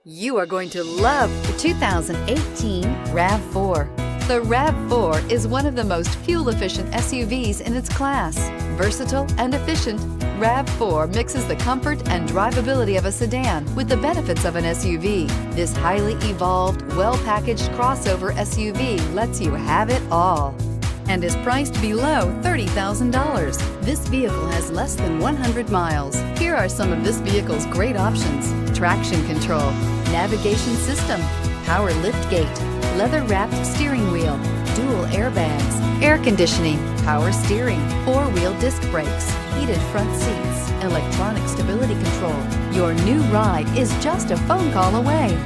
You are going to love the 2018 RAV4. The RAV4 is one of the most fuel-efficient SUVs in its class. Versatile and efficient, RAV4 mixes the comfort and drivability of a sedan with the benefits of an SUV. This highly evolved, well-packaged crossover SUV lets you have it all and is priced below $30,000. This vehicle has less than 100 miles. Here are some of this vehicle's great options: traction control, navigation system, power liftgate, leather-wrapped steering wheel, dual airbags, air conditioning, power steering, four-wheel disc brakes, heated front seats, electronic stability control. Your new ride is just a phone call away.